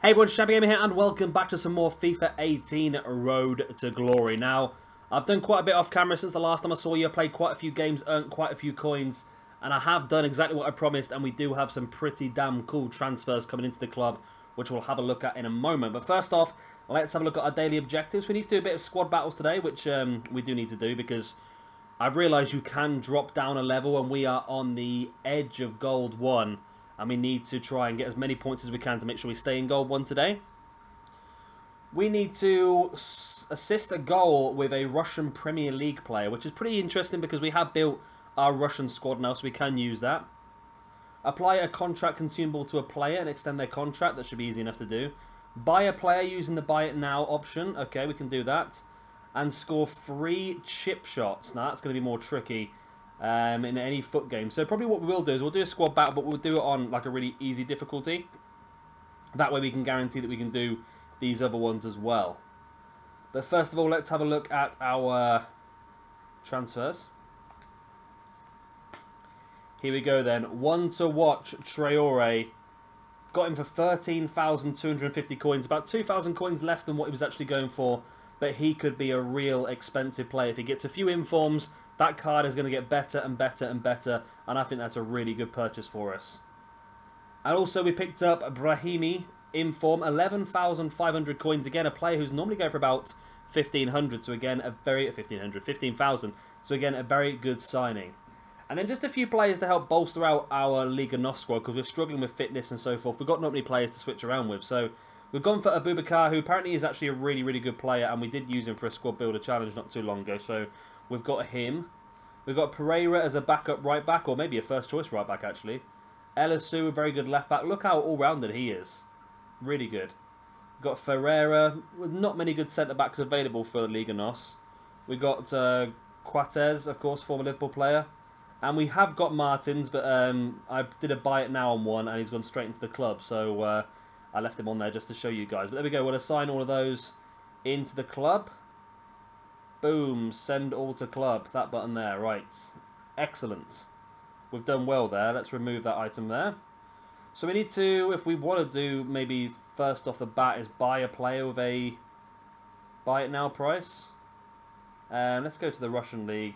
Hey everyone, Shabby Gamer here and welcome back to some more FIFA 18 Road to Glory. Now, I've done quite a bit off camera since the last time I saw you. I played quite a few games, earned quite a few coins, and I have done exactly what I promised, and we do have some pretty damn cool transfers coming into the club, which we'll have a look at in a moment. But first off, let's have a look at our daily objectives. We need to do a bit of squad battles today, which we do need to do because I've realised you can drop down a level and we are on the edge of Gold 1. And we need to try and get as many points as we can to make sure we stay in Gold 1 today. We need to assist a goal with a Russian Premier League player, which is pretty interesting because we have built our Russian squad now, so we can use that. Apply a contract consumable to a player and extend their contract. That should be easy enough to do. Buy a player using the Buy It Now option. Okay, we can do that. And score 3 chip shots. Now, that's going to be more tricky. In any foot game. So probably what we will do is we'll do a squad battle, but we'll do it on like a really easy difficulty. That way we can guarantee that we can do these other ones as well. But first of all, let's have a look at our transfers. Here we go then. One to watch, Traore. Got him for 13,250 coins. About 2,000 coins less than what he was actually going for. But he could be a real expensive player. If he gets a few informs, that card is going to get better and better and better. And I think that's a really good purchase for us. And also we picked up Brahimi inform. 11,500 coins. Again, a player who's normally going for about 1,500. So again, a very... 15,000. So again, a very good signing. And then just a few players to help bolster out our Liga NOS squad. Because we're struggling with fitness and so forth. We've got not many players to switch around with. So we've gone for Abubakar, who apparently is actually a really, really good player. And we did use him for a squad builder challenge not too long ago. So we've got him. We've got Pereira as a backup right back, or maybe a first choice right back actually. Elisu, a very good left back. Look how all-rounded he is. Really good. We've got Ferreira, with not many good centre backs available for the Liga NOS. We've got Quatez, of course, former Liverpool player. And we have got Martins, but I did a Buy It Now on one, and he's gone straight into the club. So I left him on there just to show you guys. But there we go. We'll assign all of those into the club. Boom, send all to club. That button there, right. Excellent. We've done well there. Let's remove that item there. So we need to, if we want to do, maybe first off the bat is buy a player with a Buy It Now price. Let's go to the Russian League.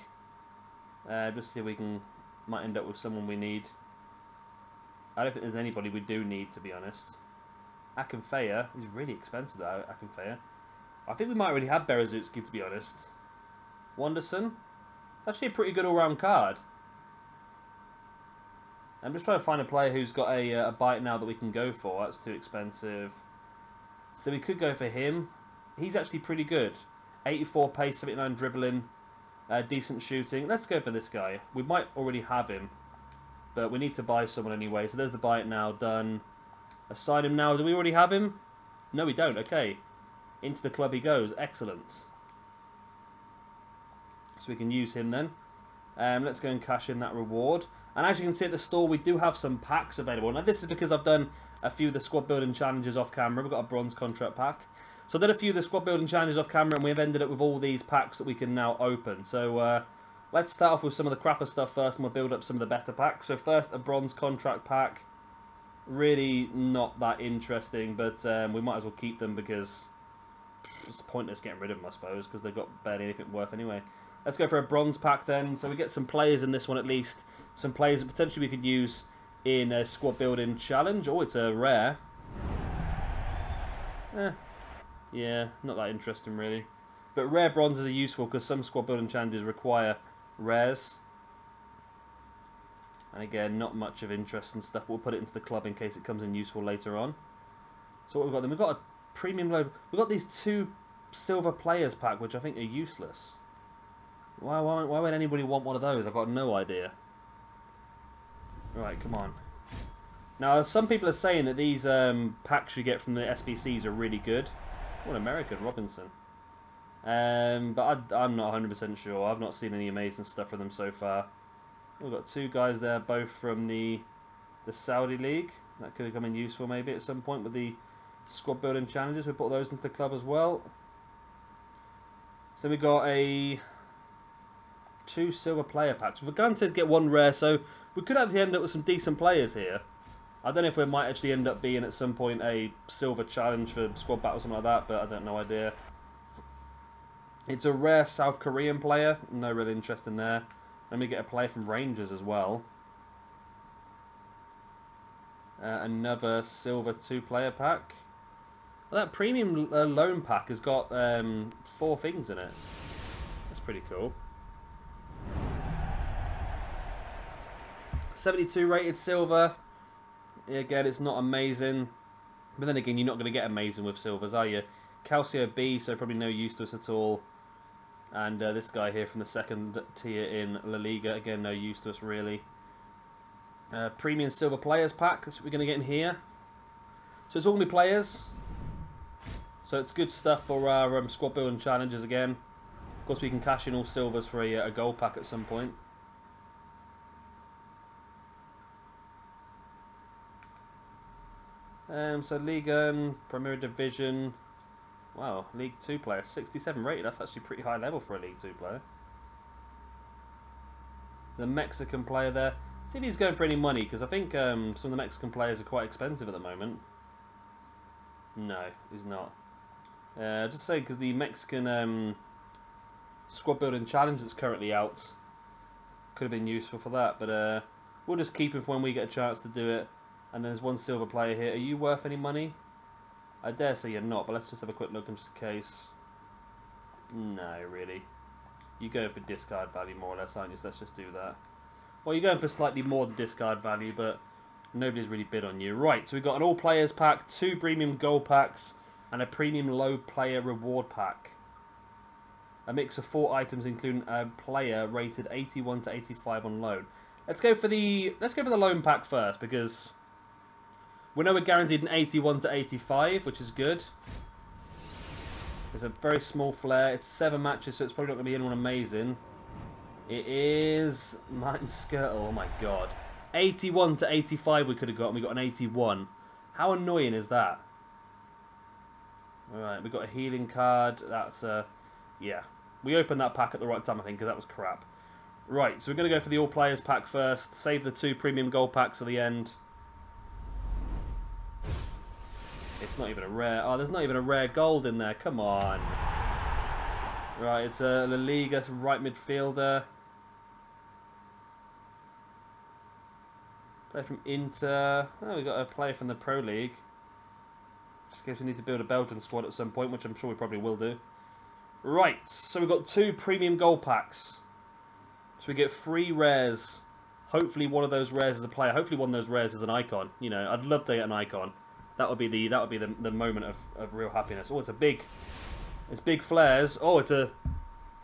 Just see if we might end up with someone we need. I don't think there's anybody we do need, to be honest. Akinfeya is really expensive though, Akinfeya. I think we might already have Berezutski, to be honest. Wanderson. It's actually a pretty good all-round card. I'm just trying to find a player who's got a Buy It Now that we can go for. That's too expensive. So we could go for him. He's actually pretty good. 84 pace, 79 dribbling, decent shooting. Let's go for this guy. We might already have him, but we need to buy someone anyway. So there's the Buy It Now done. Assign him now. Do we already have him? No, we don't. Okay. Into the club he goes. Excellent. So we can use him then. Let's go and cash in that reward. And as you can see at the store, we do have some packs available. Now this is because I've done a few of the squad building challenges off camera. We've got a bronze contract pack. So I did a few of the squad building challenges off camera and we've ended up with all these packs that we can now open. So let's start off with some of the crapper stuff first and we'll build up some of the better packs. So first, a bronze contract pack. Really not that interesting, but we might as well keep them because it's pointless getting rid of them, I suppose, because they've got barely anything worth anyway. Let's go for a bronze pack then. So we get some players in this one at least. Some players that potentially we could use in a squad building challenge. Oh, it's a rare. Yeah, not that interesting really. But rare bronzes are useful because some squad building challenges require rares. And again, not much of interest and stuff. We'll put it into the club in case it comes in useful later on. So what we've got then? We've got a premium load. We've got these 2 silver players pack, which I think are useless. Why would anybody want one of those? I've got no idea. Right, come on. Now, some people are saying that these packs you get from the SBCs are really good. What American Robinson. But I'm not 100% sure. I've not seen any amazing stuff from them so far. We've got 2 guys there, both from the Saudi League. That could come in useful maybe at some point with the squad building challenges. We put those into the club as well. So we got 2 silver player packs. We're going to get 1 rare, so we could actually end up with some decent players here. I don't know if we might actually end up being at some point a silver challenge for squad battle or something like that, but I don't know idea. It's a rare South Korean player. No real interest in there. Let me get a player from Rangers as well. Another silver 2-player pack. Well, that premium loan pack has got 4 things in it. That's pretty cool. 72 rated silver. Again, it's not amazing. But then again, you're not going to get amazing with silvers, are you? Calcio B, so probably no use to us at all. And this guy here from the second tier in La Liga. Again, no use to us really. Premium silver players pack. That's what we're going to get in here. So it's all going to be players. So it's good stuff for our squad building challenges again. Of course, we can cash in all silvers for a gold pack at some point. So Liga, Premier Division. Wow, League 2 player, 67 rated. That's actually pretty high level for a League 2 player. There's a Mexican player there. See if he's going for any money, because I think some of the Mexican players are quite expensive at the moment. No, he's not. Just say because the Mexican squad building challenge that's currently out could have been useful for that, but we'll just keep him for when we get a chance to do it. And there's one silver player here. Are you worth any money? I dare say you're not, but let's just have a quick look in just in case. No, really. You're going for discard value more or less, aren't you? So let's just do that. Well, you're going for slightly more than discard value, but nobody's really bid on you. Right, so we've got an all players pack, 2 premium gold packs, and a premium low player reward pack. A mix of 4 items, including a player rated 81 to 85 on loan. Let's go for the loan pack first, because we know we're guaranteed an 81 to 85, which is good. There's a very small flare. It's 7 matches, so it's probably not going to be anyone amazing. It is Martin Skirtle. Oh my god. 81 to 85 we could have got, and we got an 81. How annoying is that? Alright, we got a healing card. That's yeah. We opened that pack at the right time, I think, because that was crap. Right, so we're going to go for the all players pack first. Save the 2 premium gold packs at the end. It's not even a rare. Oh, there's not even a rare gold in there. Come on. Right, it's a La Liga right midfielder. Player from Inter. Oh, we got a player from the Pro League. Just in case we need to build a Belgian squad at some point, which I'm sure we probably will do. Right, so we've got 2 premium gold packs. So we get 3 rares. Hopefully one of those rares is a player. Hopefully one of those rares is an icon. You know, I'd love to get an icon. That would be the moment of real happiness. Oh, it's big flares. Oh, it's a...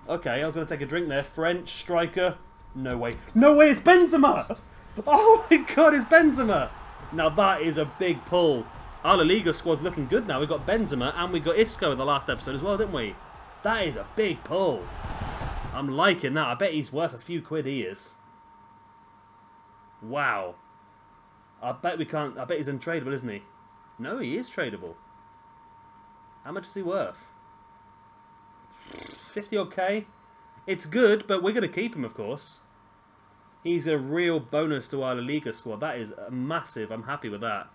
Okay, I was going to take a drink there. French striker. No way. No way, it's Benzema! Oh my god, it's Benzema! Now that is a big pull. Our La Liga squad's looking good now. We've got Benzema and we got Isco in the last episode as well, didn't we? That is a big pull. I'm liking that. I bet he's worth a few quid, he is. Wow. I bet he's untradeable, isn't he? No, he is tradable. How much is he worth? 50 odd K. It's good, but we're going to keep him, of course. He's a real bonus to our La Liga squad. That is massive. I'm happy with that.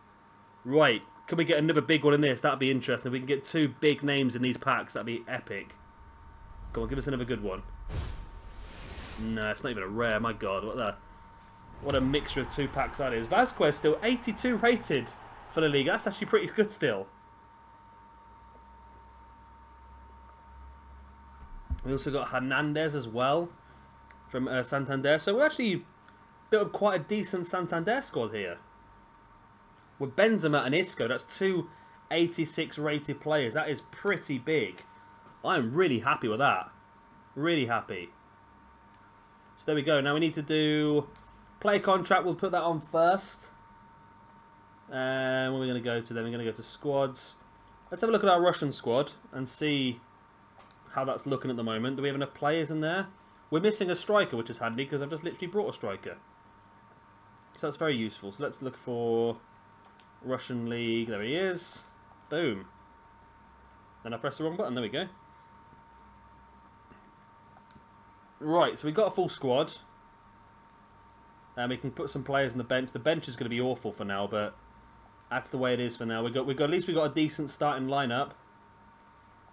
Right. Can we get another big one in this? That'd be interesting. If we can get 2 big names in these packs, that'd be epic. Come on, give us another good one. No, it's not even a rare. My god, what a mixture of 2 packs that is. Vasquez still 82 rated for La Liga. That's actually pretty good still. We also got Hernandez as well from Santander. So we actually built up quite a decent Santander squad here. With Benzema and Isco, that's 2 86 rated players. That is pretty big. I'm really happy with that. Really happy. So there we go. Now we need to do play contract. We'll put that on first. And where are we going to go to then? We're going to go to squads. Let's have a look at our Russian squad and see how that's looking at the moment. Do we have enough players in there? We're missing a striker, which is handy because I've just literally brought a striker. So that's very useful. So let's look for Russian League. There he is. Boom. Then I press the wrong button. There we go. Right, so we've got a full squad. And we can put some players on the bench. The bench is going to be awful for now, but that's the way it is for now. At least we got a decent starting lineup.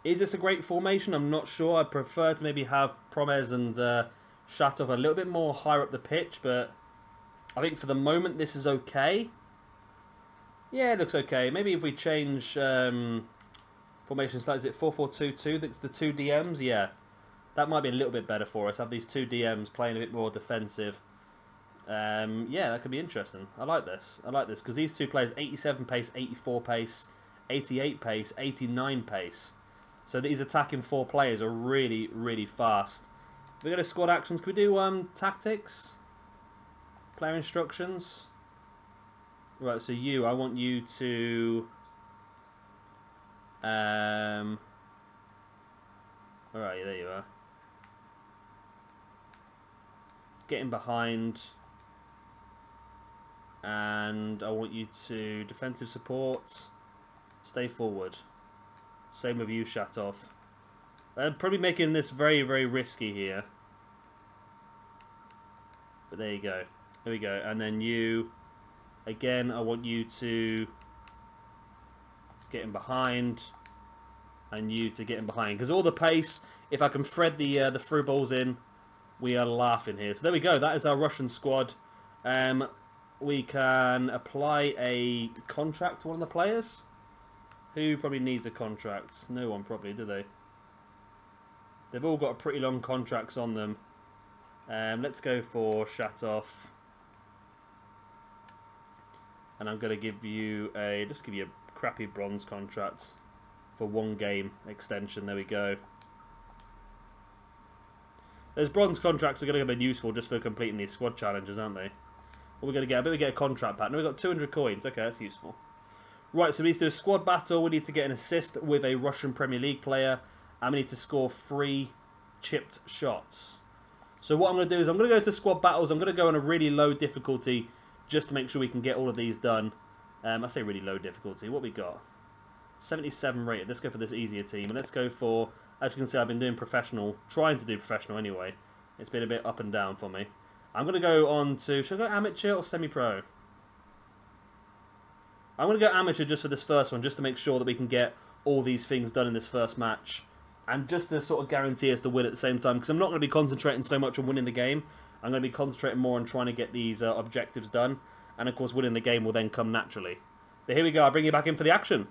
Is this a great formation? I'm not sure. I prefer to maybe have Promes and Shatov a little bit more higher up the pitch, but I think for the moment this is okay. Yeah, it looks okay. Maybe if we change formation slightly, is it 4-4-2-2? That's the two DMs? Yeah. That might be a little bit better for us. Have these two DMs playing a bit more defensive. Yeah, that could be interesting. I like this. I like this because these two players, 87 pace, 84 pace, 88 pace, 89 pace. So these attacking four players are really, really fast. We're going to squad actions. Can we do tactics? Player instructions? Right, so I want you to... Alright, there you are. Get in behind. And I want you to defensive support. Stay forward. Same with you, Shatov. They're probably making this very, very risky here. But there you go. There we go. And then you, again, I want you to get in behind. And you to get in behind. Because all the pace, if I can thread the through balls in, we are laughing here. So there we go. That is our Russian squad. We can apply a contract to one of the players. Who probably needs a contract? No one probably, do they? They've all got pretty long contracts on them. Let's go for Shatov. And I'm going to give you a crappy bronze contract for 1 game extension. There we go. Those bronze contracts are going to come in useful just for completing these squad challenges, aren't they? What are we going to get? I bet we get a contract pack. No, we've got 200 coins. Okay, that's useful. Right, so we need to do a squad battle. We need to get an assist with a Russian Premier League player. And we need to score 3 chipped shots. So what I'm going to do is I'm going to go to squad battles. I'm going to go on a really low difficulty just to make sure we can get all of these done. I say really low difficulty. What we got? 77 rated. Let's go for this easier team. And let's go for, as you can see, I've been doing professional. Trying to do professional anyway. It's been a bit up and down for me. I'm going to go on to, should I go amateur or semi-pro? I'm going to go amateur just for this first one, just to make sure that we can get all these things done in this first match. And just to sort of guarantee us to win at the same time, because I'm not going to be concentrating so much on winning the game. I'm going to be concentrating more on trying to get these objectives done. And of course, winning the game will then come naturally. But here we go, I'll bring you back in for the action.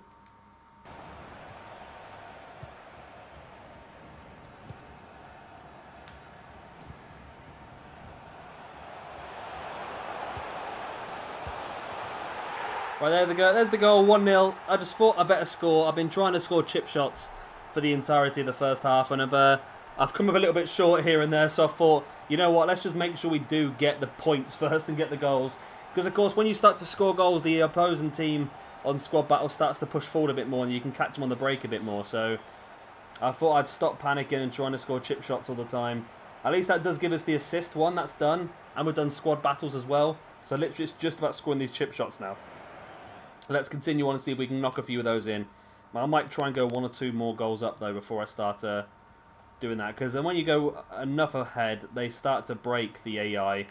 Right, there we go. There's the goal, 1-0. I just thought I better score. I've been trying to score chip shots for the entirety of the first half, and I've come up a little bit short here and there, so I thought, you know what, let's just make sure we do get the points first and get the goals. Because, of course, when you start to score goals, the opposing team on squad battle starts to push forward a bit more, and you can catch them on the break a bit more. So I thought I'd stop panicking and trying to score chip shots all the time. At least that does give us the assist one. That's done. And we've done squad battles as well. So literally it's just about scoring these chip shots now. Let's continue on and see if we can knock a few of those in. I might try and go 1 or 2 more goals up, though, before I start doing that. Because then when you go enough ahead, they start to break the AI.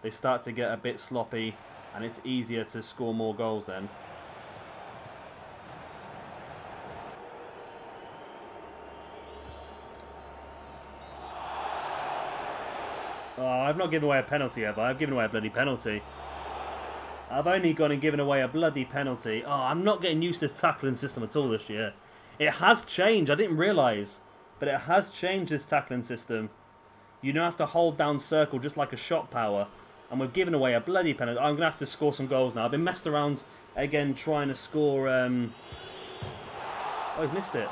They start to get a bit sloppy, and it's easier to score more goals then. Oh, I've not given away a penalty, have I? I've given away a bloody penalty. I've only gone and given away a bloody penalty. Oh, I'm not getting used to this tackling system at all this year. It has changed. I didn't realise. But it has changed, this tackling system. You don't have to hold down circle just like a shot power. And we've given away a bloody penalty. I'm going to have to score some goals now. I've been messed around again trying to score... Oh, he's missed it.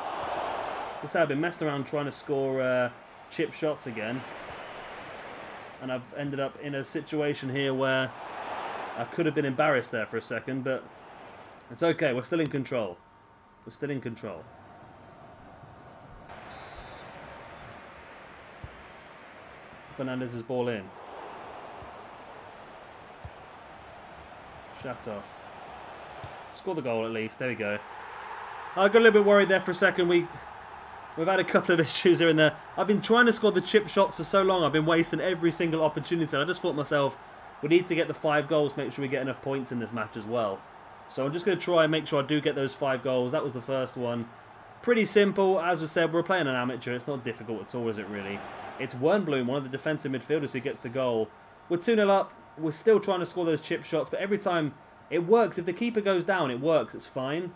I've been messed around trying to score chip shots again. And I've ended up in a situation here where... I could have been embarrassed there for a second, but it's okay. We're still in control. We're still in control. Fernandez's ball in. Shatov. Score the goal at least. There we go. I got a little bit worried there for a second. We've had a couple of issues here and there. I've been trying to score the chip shots for so long. I've been wasting every single opportunity. I just thought to myself, We need to get the 5 goals to make sure we get enough points in this match as well. So I'm just going to try and make sure I do get those 5 goals. That was the first one. Pretty simple. As I said, we're playing an amateur. It's not difficult at all, is it really? It's Wernbloom, one of the defensive midfielders, who gets the goal. We're 2-0 up. We're still trying to score those chip shots, but every time it works. If the keeper goes down, it works. It's fine.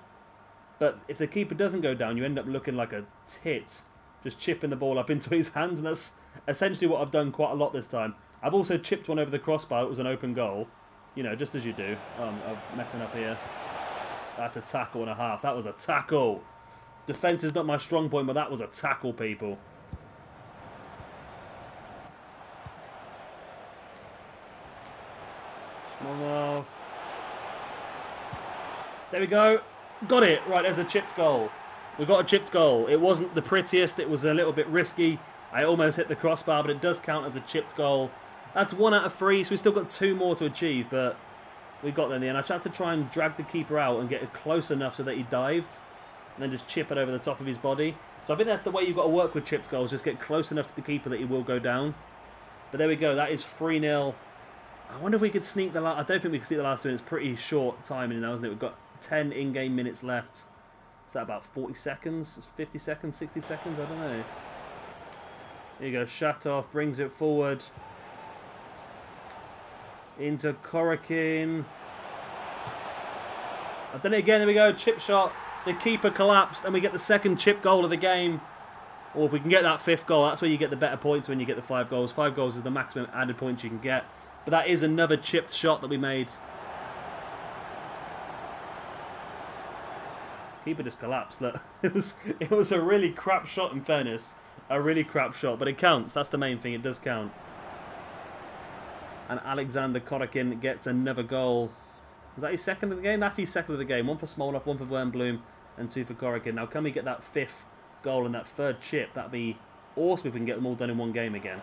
But if the keeper doesn't go down, you end up looking like a tit, just chipping the ball up into his hands, and that's essentially what I've done quite a lot this time. I've also chipped one over the crossbar. It was an open goal. You know, just as you do. I'm messing up here. That's a tackle and a half. That was a tackle. Defence is not my strong point, but that was a tackle, people. Small off. There we go. Got it. Right, there's a chipped goal. We got a chipped goal. It wasn't the prettiest. It was a little bit risky. I almost hit the crossbar, but it does count as a chipped goal. That's 1 out of 3, so we've still got 2 more to achieve, but we got there in the end. I tried to try and drag the keeper out and get it close enough so that he dived, and then just chip it over the top of his body. So I think that's the way you've got to work with chipped goals. Just get close enough to the keeper that he will go down. But there we go. That is 3-0. I wonder if we could sneak the last... I don't think we can sneak the last 2. It's pretty short timing now, isn't it? We've got 10 in-game minutes left. Is that about 40 seconds? 50 seconds? 60 seconds? I don't know. There you go. Shatov brings it forward. Into Korokin. I've done it again. There we go. Chip shot. The keeper collapsed, and we get the second chip goal of the game. Or if we can get that 5th goal, that's where you get the better points, when you get the 5 goals. 5 goals is the maximum added points you can get. But that is another chipped shot that we made. Keeper just collapsed. Look, it was a really crap shot, in fairness. A really crap shot, but it counts. That's the main thing. It does count. And Alexander Korokin gets another goal. Is that his second of the game? That's his second of the game. 1 for Smolov, 1 for Wernbloom, and 2 for Korokin. Now, can we get that 5th goal and that 3rd chip? That'd be awesome if we can get them all done in one game again.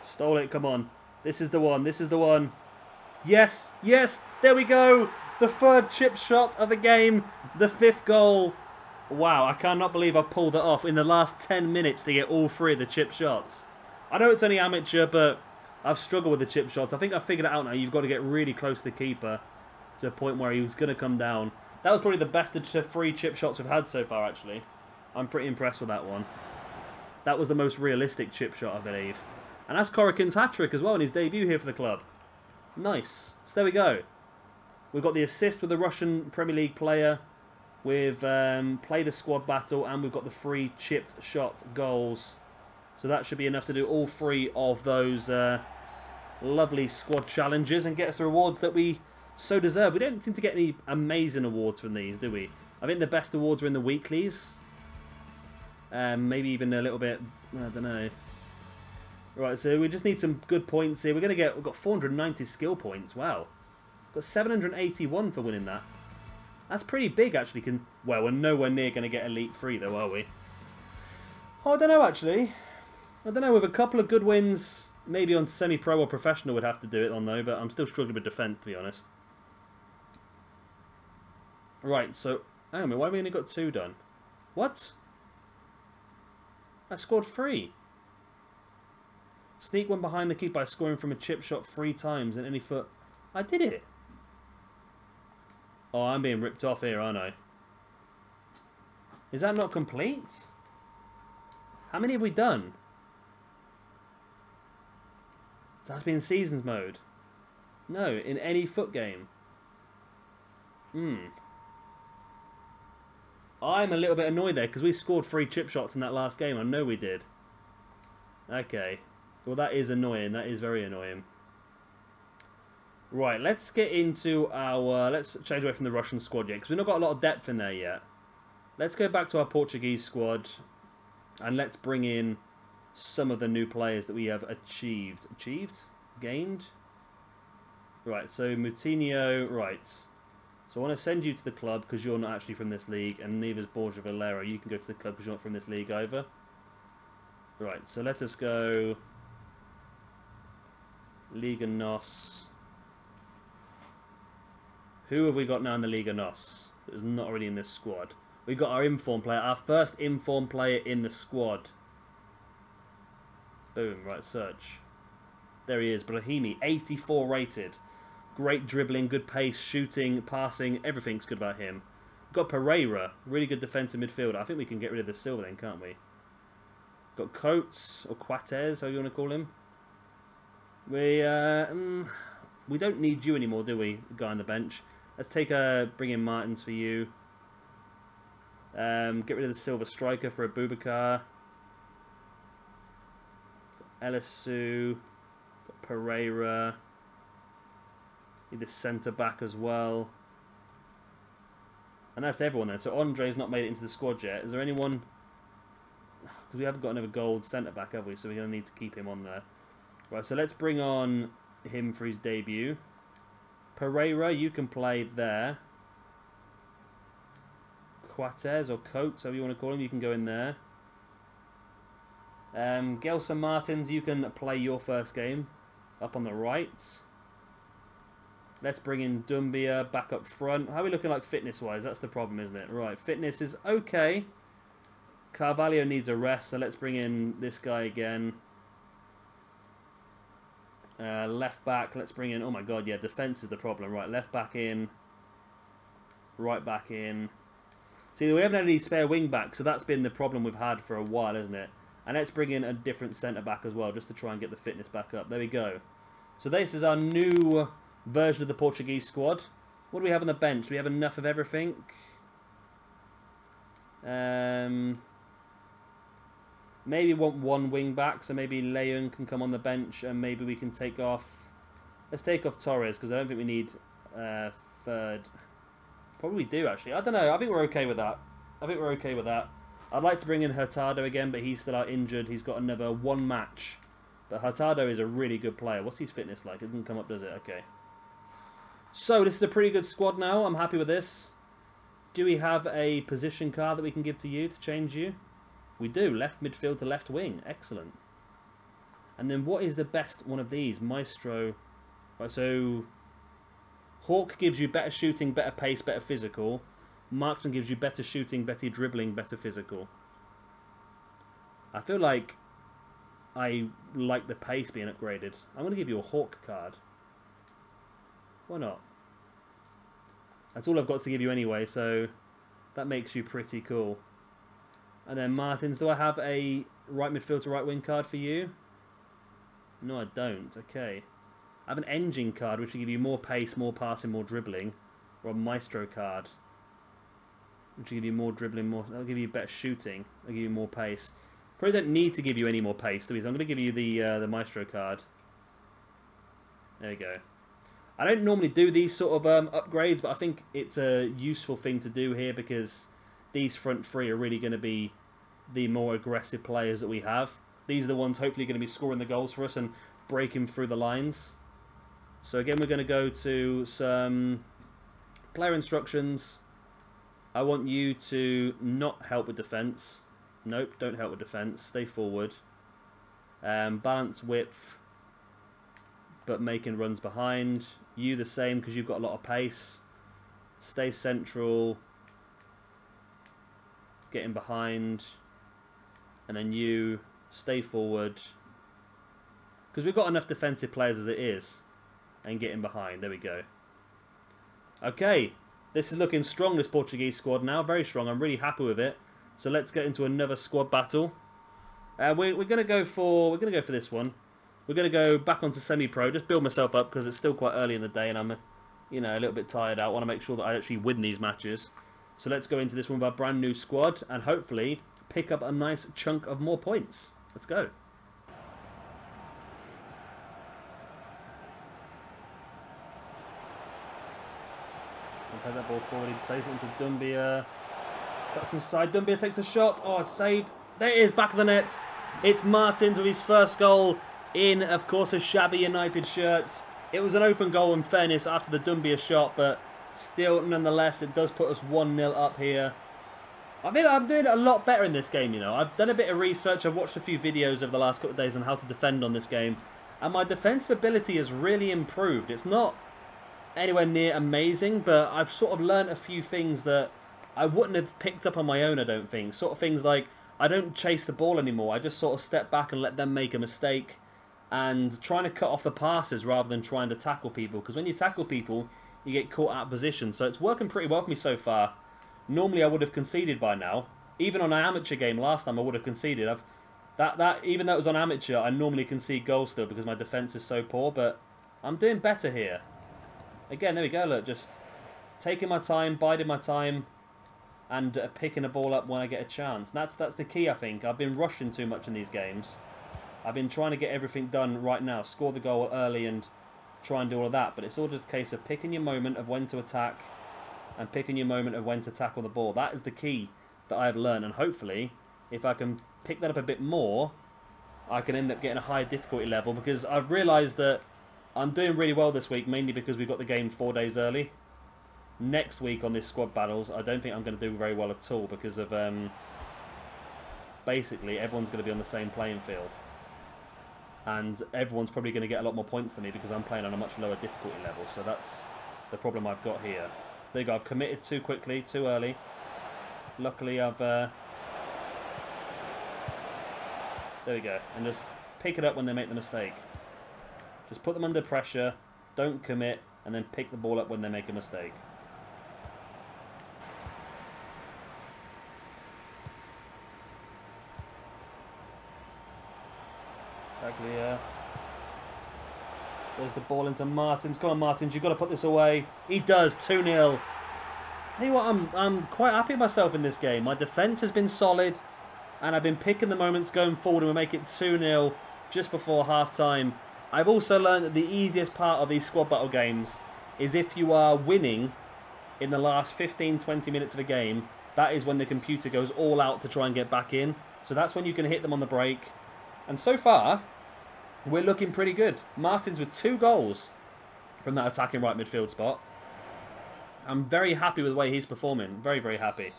Stole it, come on. This is the one, this is the one. Yes, yes, there we go. The 3rd chip shot of the game. The 5th goal. Wow, I cannot believe I pulled it off in the last 10 minutes to get all 3 of the chip shots. I know it's only amateur, but I've struggled with the chip shots. I think I've figured it out now. You've got to get really close to the keeper to a point where he was going to come down. That was probably the best of 3 chip shots we've had so far, actually. I'm pretty impressed with that one. That was the most realistic chip shot, I believe. And that's Korokin's hat-trick as well in his debut here for the club. Nice. So there we go. We've got the assist with the Russian Premier League player. We've played a squad battle, and we've got the 3 chipped shot goals. So that should be enough to do all 3 of those lovely squad challenges and get us the rewards that we so deserve. We don't seem to get any amazing awards from these, do we? I think the best awards are in the weeklies. Maybe even a little bit, I don't know. Right, so we just need some good points here. We've got 490 skill points. Wow. Got 781 for winning that. That's pretty big, actually. Well, we're nowhere near going to get Elite 3, though, are we? Oh, I don't know, actually. I don't know. With a couple of good wins, maybe on semi-pro or professional would have to do it on, though. But I'm still struggling with defence, to be honest. Right, so... hang on a minute. Why have we only got 2 done? What? I scored 3. Sneak one behind the keeper by scoring from a chip shot 3 times in any foot. I did it. Oh, I'm being ripped off here, aren't I? Is that not complete? How many have we done? Does that have to be in seasons mode? No, in any foot game. I'm a little bit annoyed there because we scored 3 chip shots in that last game. I know we did. Okay. Well, that is annoying. That is very annoying. Right, let's get into our... let's change away from the Russian squad yet, because we've not got a lot of depth in there yet. Let's go back to our Portuguese squad, and let's bring in some of the new players that we have achieved. Achieved? Gained? Right, so Moutinho... right. So I want to send you to the club, because you're not actually from this league, and neither is Borja Valero. You can go to the club, because you're not from this league either. Right, so let us go... Liga NOS. Who have we got now in the Liga NOS that is not already in this squad? We've got our inform player, our first inform player in the squad. Boom, right, search. There he is, Brahimi, 84 rated. Great dribbling, good pace, shooting, passing, everything's good about him. We've got Pereira, really good defensive midfielder. I think we can get rid of the silver then, can't we? Got Coates, or Quates, how you want to call him. We don't need you anymore, do we, guy on the bench? Let's bring in Martins for you. Get rid of the silver striker for a Boubacar. Elisu, Pereira. Need the centre back as well. And that's everyone then. So Andre's not made it into the squad yet. Is there anyone? Because we haven't got another gold centre back, have we? So we're going to need to keep him on there. Right, so let's bring on him for his debut. Pereira, you can play there. Quates or Coates, however you want to call him, you can go in there. Gelson Martins, you can play your first game up on the right. Let's bring in Dumbia back up front. How are we looking like fitness-wise? That's the problem, isn't it? Right, fitness is okay. Carvalho needs a rest, so let's bring in this guy again. Left back, let's bring in... Oh my god, yeah, defence is the problem. Right, left back in. Right back in. See, we haven't had any spare wing back, so that's been the problem we've had for a while, isn't it? And let's bring in a different centre-back as well, just to try and get the fitness back up. There we go. So this is our new version of the Portuguese squad. What do we have on the bench? Do we have enough of everything? Maybe want one wing back, so maybe Leon can come on the bench, and maybe we can take off... Let's take off Torres, because I don't think we need third. Probably do, actually. I don't know. I think we're okay with that. I'd like to bring in Hurtado again, but he's still out injured. He's got another one match. But Hurtado is a really good player. What's his fitness like? It doesn't come up, does it? Okay. So, this is a pretty good squad now. I'm happy with this. Do we have a position card that we can give to you to change you? We do. Left midfield to left wing. Excellent. And then what is the best one of these? Maestro. Right, so Hawk gives you better shooting, better pace, better physical. Marksman gives you better shooting, better dribbling, better physical. I feel like I like the pace being upgraded. I'm going to give you a Hawk card. Why not? That's all I've got to give you anyway, so that makes you pretty cool. And then Martins, do I have a right midfield to right wing card for you? No, I don't. Okay. I have an engine card, which will give you more pace, more passing, more dribbling. Or a Maestro card, which will give you more dribbling, more... I'll give you better shooting. I'll give you more pace. Probably don't need to give you any more pace, do we? So I'm going to give you the Maestro card. There you go. I don't normally do these sort of upgrades, but I think it's a useful thing to do here because these front three are really going to be the more aggressive players that we have. These are the ones hopefully going to be scoring the goals for us and breaking through the lines. So again, we're going to go to some player instructions. I want you to not help with defence. Nope, don't help with defence. Stay forward. Balance width, but making runs behind. You the same because you've got a lot of pace. Stay central. Getting behind. And then you stay forward. Because we've got enough defensive players as it is. And getting behind. There we go. Okay. This is looking strong, this Portuguese squad now. Very strong. I'm really happy with it. So let's get into another squad battle. We're gonna go for this one. We're gonna go back onto semi-pro. Just build myself up because it's still quite early in the day and I'm, you know, a little bit tired out. I want to make sure that I actually win these matches. So let's go into this one with our brand new squad and hopefully pick up a nice chunk of more points. Let's go. Play that ball forward. He plays it into Dumbia. Cuts inside. Dumbia takes a shot. Oh, it's saved. There it is, back of the net. It's Martins with his first goal in, of course, a shabby United shirt. It was an open goal in fairness after the Dumbia shot, but still, nonetheless, it does put us 1-0 up here. I mean, I'm doing a lot better in this game, you know. I've done a bit of research. I've watched a few videos over the last couple of days on how to defend on this game, and my defensive ability has really improved. It's not anywhere near amazing, but I've sort of learned a few things that I wouldn't have picked up on my own, I don't think. Sort of things like, I don't chase the ball anymore. I just sort of step back and let them make a mistake. And trying to cut off the passes rather than trying to tackle people. Because when you tackle people, you get caught out of position. So it's working pretty well for me so far. Normally I would have conceded by now. Even on an amateur game last time I would have conceded. Even though it was on amateur, I normally concede goals still because my defence is so poor. But I'm doing better here. Again, there we go. Look, just taking my time, biding my time. And picking the ball up when I get a chance. That's the key, I think. I've been rushing too much in these games. I've been trying to get everything done right now. Score the goal early and try and do all of that. But it's all just a case of picking your moment of when to attack and picking your moment of when to tackle the ball. That is the key that I've learned. And hopefully, if I can pick that up a bit more, I can end up getting a higher difficulty level. Because I've realised that I'm doing really well this week, mainly because we got the game 4 days early. Next week on this squad battles, I don't think I'm going to do very well at all because of basically everyone's going to be on the same playing field. And everyone's probably going to get a lot more points than me because I'm playing on a much lower difficulty level. So that's the problem I've got here. There you go. I've committed too quickly, too early. Luckily, I've... there we go. And just pick it up when they make the mistake. Just put them under pressure. Don't commit. And then pick the ball up when they make a mistake. Taglia. There's the ball into Martins. Come on, Martins, you've got to put this away. He does. 2-0. Tell you what, I'm quite happy with myself in this game. My defence has been solid, and I've been picking the moments going forward, and we make it 2-0 just before half-time. I've also learned that the easiest part of these squad battle games is if you are winning in the last 15-20 minutes of a game, that is when the computer goes all out to try and get back in. So that's when you can hit them on the break. And so far, we're looking pretty good. Martins with 2 goals from that attacking right midfield spot. I'm very happy with the way he's performing. Very, very happy.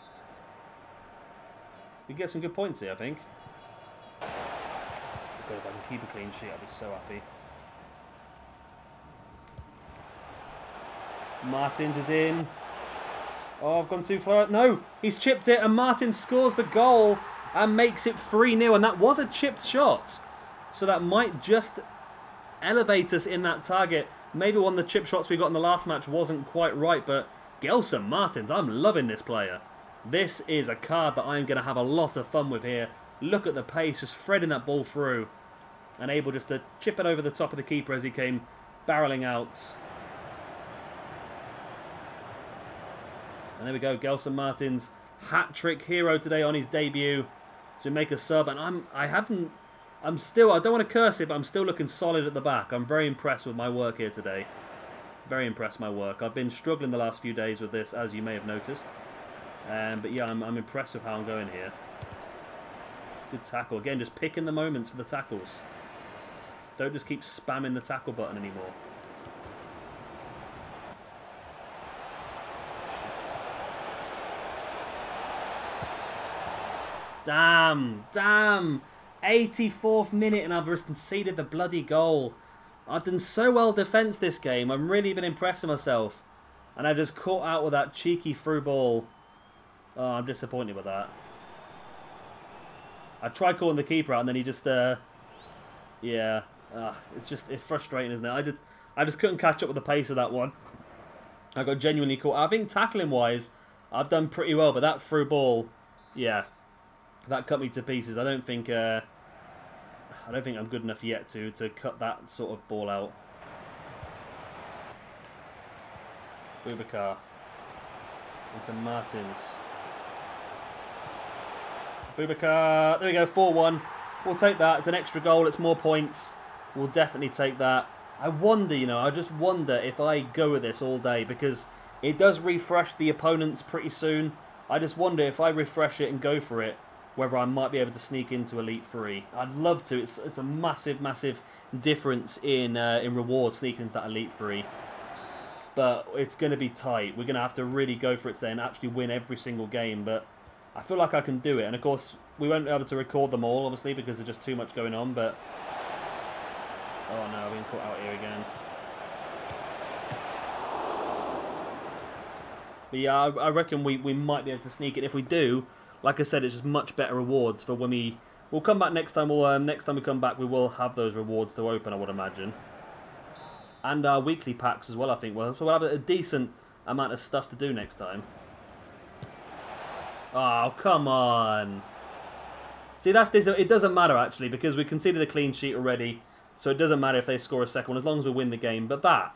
We get some good points here, I think. God, if I can keep a clean sheet, I'll be so happy. Martins is in. Oh, I've gone too far. No, he's chipped it, and Martins scores the goal and makes it 3-0. And that was a chipped shot. So that might just elevate us in that target. Maybe one of the chip shots we got in the last match wasn't quite right, but Gelson Martins, I'm loving this player. This is a card that I'm going to have a lot of fun with here. Look at the pace, just threading that ball through. And able just to chip it over the top of the keeper as he came barreling out. And there we go, Gelson Martins, hat-trick hero today on his debut to make a sub. And I don't want to curse it, but I'm still looking solid at the back. I'm very impressed with my work here today. Very impressed with my work. I've been struggling the last few days with this, as you may have noticed. But yeah, I'm impressed with how I'm going here. Good tackle. Again, just picking the moments for the tackles. Don't just keep spamming the tackle button anymore. Damn. 84th minute and I've conceded the bloody goal. I've done so well defence this game. I've really been impressed with myself. And I just caught out with that cheeky through ball. Oh, I'm disappointed with that. I tried calling the keeper out and then he just... yeah. It's frustrating, isn't it? I just couldn't catch up with the pace of that one. I got genuinely caught. I think tackling-wise, I've done pretty well. But that through ball, yeah. That cut me to pieces. I don't think I'm good enough yet to cut that sort of ball out. Boubacar into Martins. Boubacar. There we go. 4-1. We'll take that. It's an extra goal. It's more points. We'll definitely take that. I wonder, I just wonder if I go with this all day because it does refresh the opponents pretty soon. I just wonder if I refresh it and go for it, whether I might be able to sneak into Elite 3. I'd love to. It's a massive, massive difference in reward sneaking into that Elite 3. But it's going to be tight. We're going to have to really go for it today and actually win every single game. But I feel like I can do it. And of course, we won't be able to record them all, obviously, because there's just too much going on. But oh no, we're being caught out here again. But yeah, I reckon we might be able to sneak it. If we do, like I said, it's just much better rewards for when we'll come back next time. Next time we come back, we will have those rewards to open, I would imagine. And our weekly packs as well, I think. So we'll have a decent amount of stuff to do next time. Oh, come on. See, it doesn't matter, actually, because we conceded a clean sheet already. So it doesn't matter if they score a second one, as long as we win the game. But that,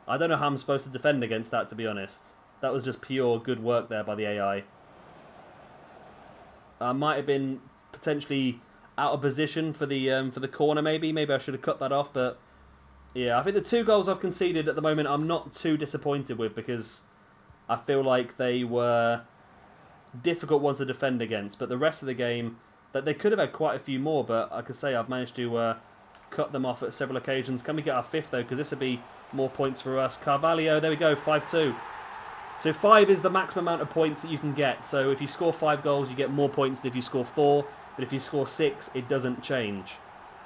I don't know how I'm supposed to defend against that, to be honest. That was just pure good work there by the AI. Might have been potentially out of position for the corner, maybe. Maybe I should have cut that off, but yeah, I think the 2 goals I've conceded at the moment I'm not too disappointed with, because I feel like they were difficult ones to defend against. But the rest of the game, that they could have had quite a few more, but like I say, I've managed to cut them off at several occasions. Can we get our 5th though? Because this would be more points for us. Carvalho, there we go, 5-2. So 5 is the maximum amount of points that you can get. So if you score 5 goals, you get more points than if you score 4. But if you score 6, it doesn't change.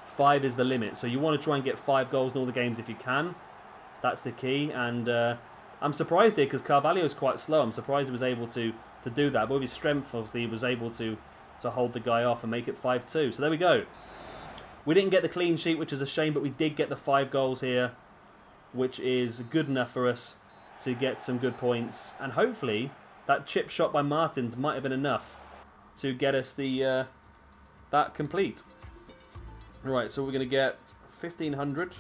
5 is the limit. So you want to try and get 5 goals in all the games if you can. That's the key. And I'm surprised here because Carvalho is quite slow. I'm surprised he was able to do that. But with his strength, obviously, he was able to hold the guy off and make it 5-2. So there we go. We didn't get the clean sheet, which is a shame. But we did get the 5 goals here, which is good enough for us to get some good points, and hopefully that chip shot by Martins might have been enough to get us the that complete. Right, so we're going to get 1,500.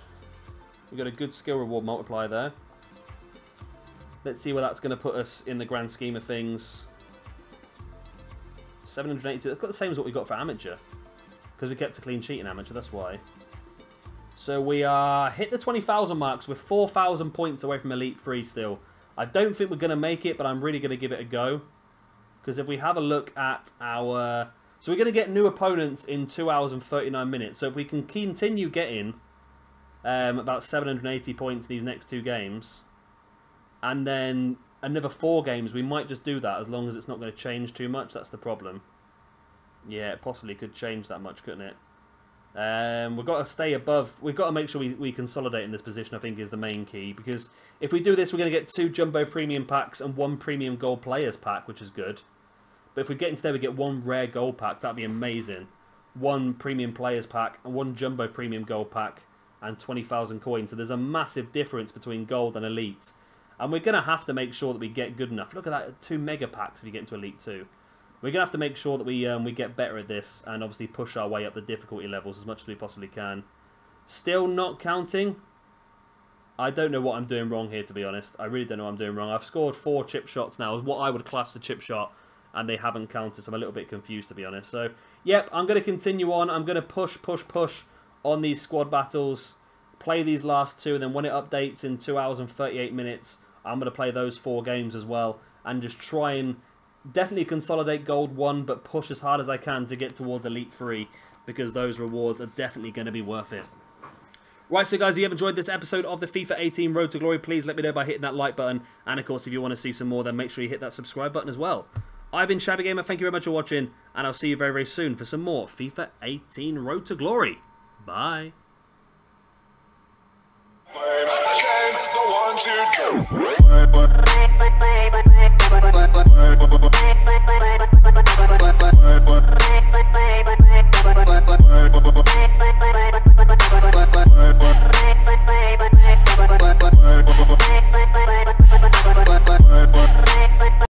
We've got a good skill reward multiplier there. Let's see where that's going to put us in the grand scheme of things. 780. It's got the same as what we got for amateur, because we kept a clean sheet in amateur. That's why. So we are hit the 20,000 marks with 4,000 points away from Elite 3 still. I don't think we're going to make it, but I'm really going to give it a go. Because if we have a look at our... So we're going to get new opponents in 2 hours and 39 minutes. So if we can continue getting about 780 points these next 2 games, and then another 4 games, we might just do that as long as it's not going to change too much. That's the problem. Yeah, it possibly could change that much, couldn't it? We've got to stay above. We've got to make sure we consolidate in this position, I think, is the main key. Because if we do this, we're going to get 2 Jumbo Premium packs and 1 Premium Gold Players pack, which is good. But if we get into there, we get 1 Rare Gold pack. That'd be amazing. 1 Premium Players pack and 1 Jumbo Premium Gold pack and 20,000 coins. So there's a massive difference between Gold and Elite. And we're going to have to make sure that we get good enough. Look at that, 2 Mega Packs if you get into Elite 2. We're going to have to make sure that we get better at this and obviously push our way up the difficulty levels as much as we possibly can. Still not counting. I don't know what I'm doing wrong here, to be honest. I really don't know what I'm doing wrong. I've scored 4 chip shots now, what I would class the chip shot, and they haven't counted, so I'm a little bit confused, to be honest. So, yep, I'm going to continue on. I'm going to push on these squad battles, play these last 2, and then when it updates in 2 hours and 38 minutes, I'm going to play those 4 games as well, and just try and definitely consolidate Gold 1, but push as hard as I can to get towards Elite 3, because those rewards are definitely going to be worth it. Right, so guys, if you have enjoyed this episode of the FIFA 18 Road to Glory, please let me know by hitting that like button. And of course, if you want to see some more, then make sure you hit that subscribe button as well. I've been Shabby Gamer, thank you very much for watching, and I'll see you very, very soon for some more FIFA 18 Road to Glory. Bye. The ones who do.